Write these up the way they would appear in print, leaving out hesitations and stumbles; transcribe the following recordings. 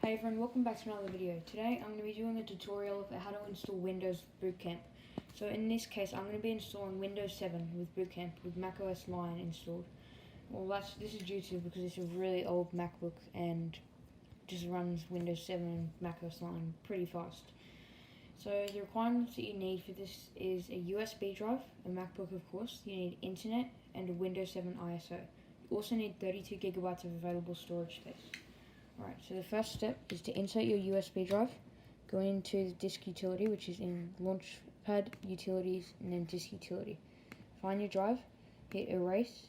Hey everyone, welcome back to another video. Today I'm going to be doing a tutorial of how to install Windows Bootcamp. So in this case I'm going to be installing Windows 7 with Bootcamp with macOS Lion installed. Well, this is due to because it's a really old MacBook and just runs Windows 7 and macOS Lion pretty fast. So the requirements that you need for this is a USB drive, a MacBook of course, you need internet and a Windows 7 ISO. You also need 32 gigabytes of available storage space. Alright, so the first step is to insert your USB drive, go into the disk utility, which is in Launchpad, Utilities, and then Disk Utility. Find your drive, hit Erase.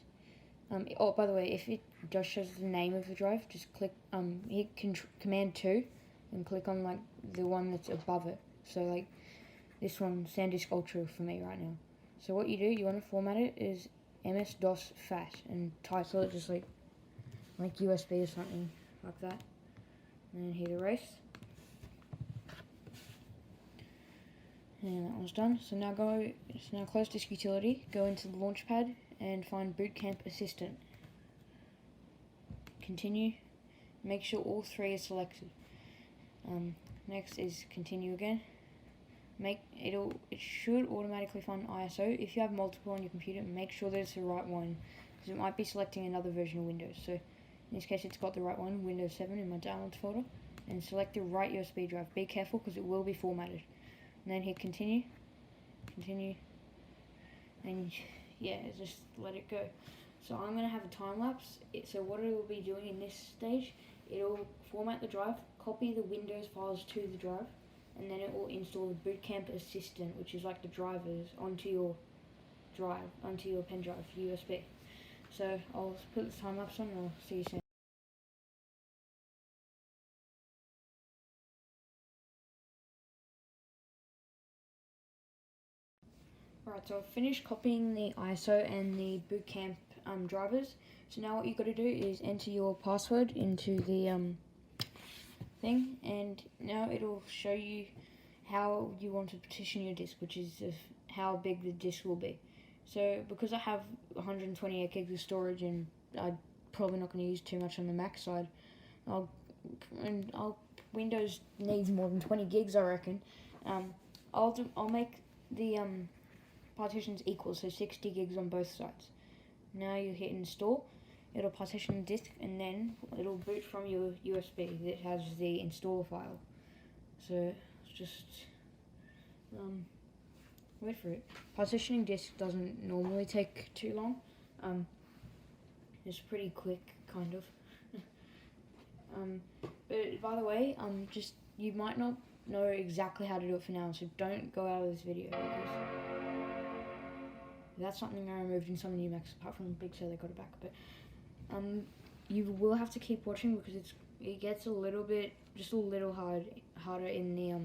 Oh, by the way, if it just shows the name of the drive, just click, hit Command 2, and click on like the one that's above it. So like this one, SanDisk Ultra for me right now. So what you do, you want to format it as MS-DOS FAT and title it just like USB or something like that, and then hit Erase, and that one's done. So now close Disk Utility, go into the Launchpad and find Bootcamp Assistant. Continue, make sure all three are selected. Next is continue again. It should automatically find ISO. If you have multiple on your computer, make sure that it's the right one, because it might be selecting another version of Windows. So in this case it's got the right one, Windows 7 in my downloads folder, and select the right USB drive. Be careful because it will be formatted. And then hit continue, and yeah, just let it go. So I'm going to have a time lapse. So what it will be doing in this stage, it'll format the drive, copy the Windows files to the drive, and then it will install the Bootcamp Assistant, which is like the drivers, onto your pen drive, USB. So I'll put the time lapse on and I'll see you soon. Alright, so I've finished copying the ISO and the Bootcamp drivers. So now what you've got to do is enter your password into the thing, and now it'll show you how you want to partition your disk, which is how big the disk will be. So because I have 128 gigs of storage and I'm probably not going to use too much on the Mac side, Windows needs more than 20 gigs I reckon. I'll make the partitions equal, so 60 gigs on both sides. Now you hit install, it'll partition the disk, and then it'll boot from your USB that has the installer file. So just wait for it. Partitioning disk doesn't normally take too long. It's pretty quick, kind of. But by the way, you might not know exactly how to do it for now, so don't go out of this video, because that's something I removed in some new Macs, apart from Big Sur they got it back. But you will have to keep watching, because it gets just a little harder in the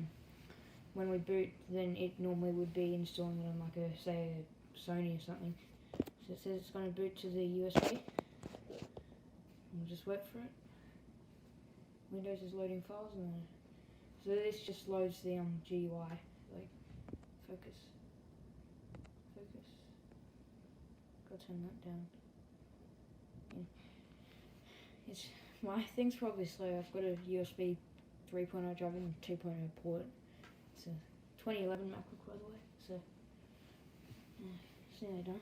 when we boot than it normally would be installing it on like a Sony or something. So it says it's going to boot to the USB. We'll just wait for it. Windows is loading files, and so this just loads the GUI, like focus. Gotta turn that down. Yeah. My thing's probably slow. I've got a USB 3.0 drive and 2.0 port. It's a 2011 MacBook, by the way. So yeah, it's nearly done.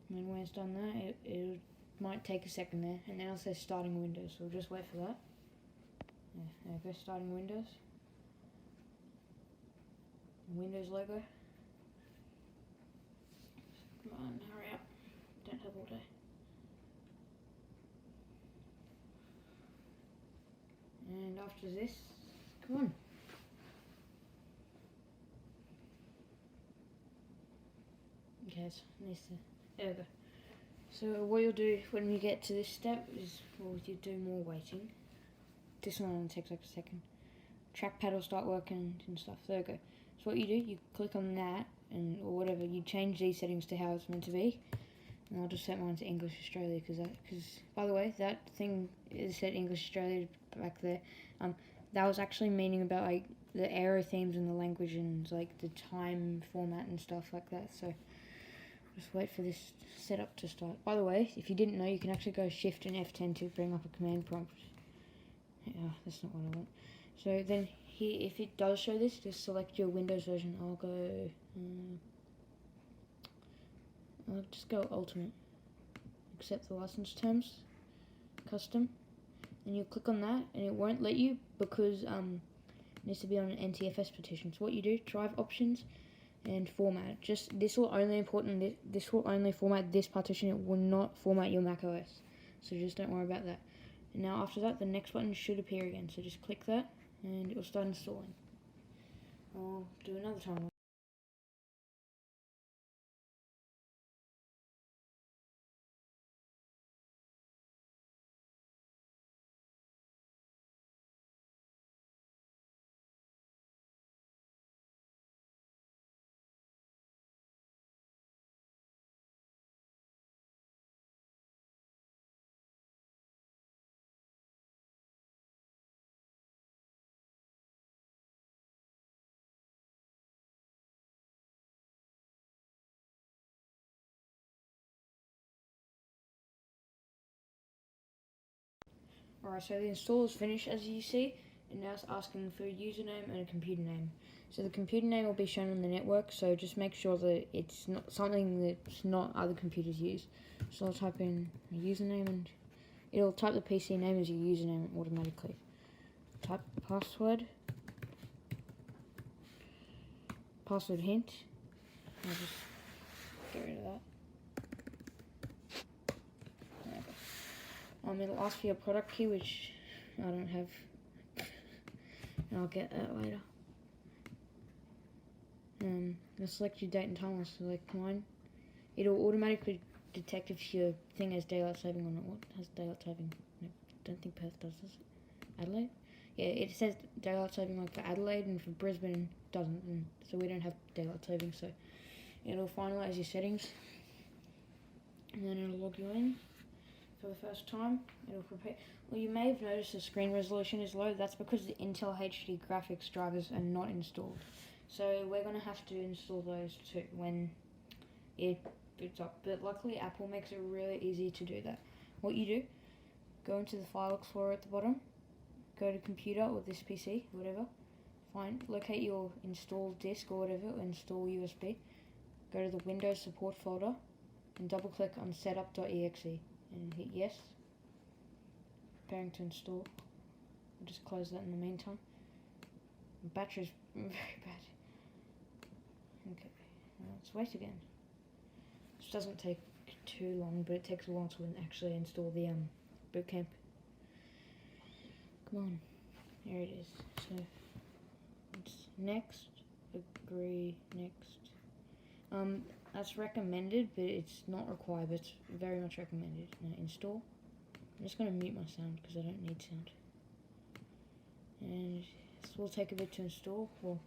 And then when it's done that, it might take a second there, and then I'll say starting Windows. So we'll just wait for that. Yeah, there we go, starting Windows. Windows logo. Come on, hurry up. Don't have all day. And after this, come on. Okay, so there we go. So what you'll do when you get to this step is, well, you do more waiting. This one only takes like a second. Trackpad will start working and stuff. There we go. So what you do, you click on that, or whatever, you change these settings to how it's meant to be. And I'll just set mine to English Australia, because by the way, that thing is set English Australia back there. That was actually meaning about like the arrow themes and the language and like the time format and stuff like that. So just wait for this setup to start. By the way, if you didn't know, you can actually go Shift and F10 to bring up a command prompt. Yeah, that's not what I want. So then here, if it does show this, just select your Windows version. I'll go, I'll just go Ultimate. Accept the license terms, custom, and you click on that, and it won't let you because it needs to be on an NTFS partition. So what you do, drive options and format. Just this will only this will only format this partition. It will not format your Mac OS. So just don't worry about that. And now after that, the next button should appear again. So just click that, and it will start installing. I'll do another time. Alright, so the install is finished as you see, and now it's asking for a username and a computer name. So the computer name will be shown on the network, so just make sure that it's not something that's not other computers use. So I'll type in a username, and it'll type the PC name as your username automatically. Type password hint. I'll just get rid of that. It'll ask for your product key, which I don't have, and I'll get that later. I'll select your date and time. I'll select mine. It'll automatically detect if your thing has daylight saving on it. What has daylight saving? No, don't think Perth does this. Adelaide? Yeah, it says daylight saving like for Adelaide, and for Brisbane it doesn't, and so we don't have daylight saving. So it'll finalize your settings, and then it'll log you in. For the first time, it'll prepare. Well, you may have noticed the screen resolution is low. That's because the Intel HD graphics drivers are not installed. So we're going to have to install those too when it boots up. But luckily, Apple makes it really easy to do that. What you do, go into the File Explorer at the bottom, go to Computer or this PC, whatever. Locate your installed disk or whatever, or install USB. Go to the Windows Support folder and double click on setup.exe. And hit yes. Preparing to install. I'll just close that in the meantime. The battery's very bad. Okay, let's wait again. This doesn't take too long, but it takes a while to actually install the bootcamp. Come on, here it is. So it's next, agree, next. That's recommended, but it's not required, but it's very much recommended. Now install. I'm just going to mute my sound because I don't need sound. And this will take a bit to install. Well,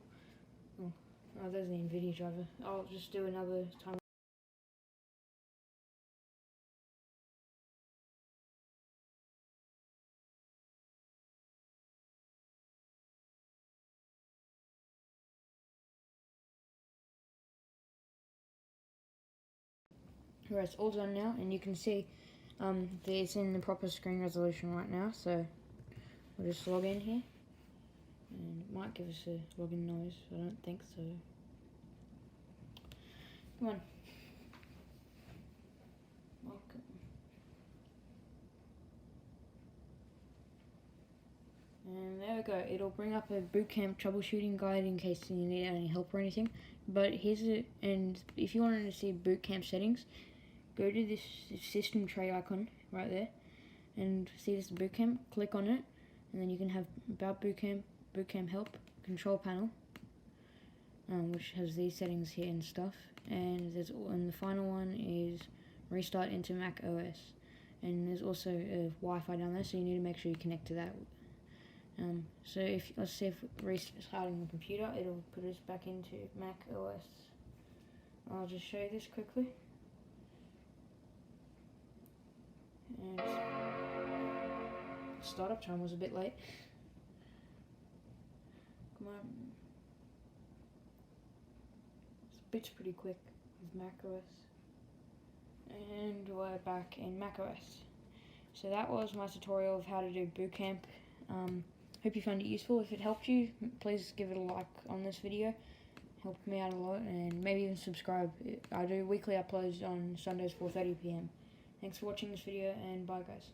oh, there's the NVIDIA driver. I'll just do another time. Alright, it's all done now, and you can see that it's in the proper screen resolution right now, so we'll just log in here, and it might give us a login noise, I don't think so. Come on. Welcome. And there we go, it'll bring up a bootcamp troubleshooting guide in case you need any help or anything, but and if you wanted to see bootcamp settings, go to this system tray icon right there, and see this bootcamp, click on it, and then you can have about bootcamp help, control panel, which has these settings here and stuff, and the final one is restart into Mac OS, and there's also a Wi-Fi down there, so you need to make sure you connect to that. So let's see if restarting the computer, it'll put us back into Mac OS. I'll just show you this quickly. And startup time was a bit late. Come on. This bit's pretty quick with macOS. And we're back in macOS. So that was my tutorial of how to do bootcamp. Hope you found it useful. If it helped you, please give it a like on this video. Helped me out a lot, and maybe even subscribe. I do weekly uploads on Sundays 4:30 p.m. Thanks for watching this video, and bye guys.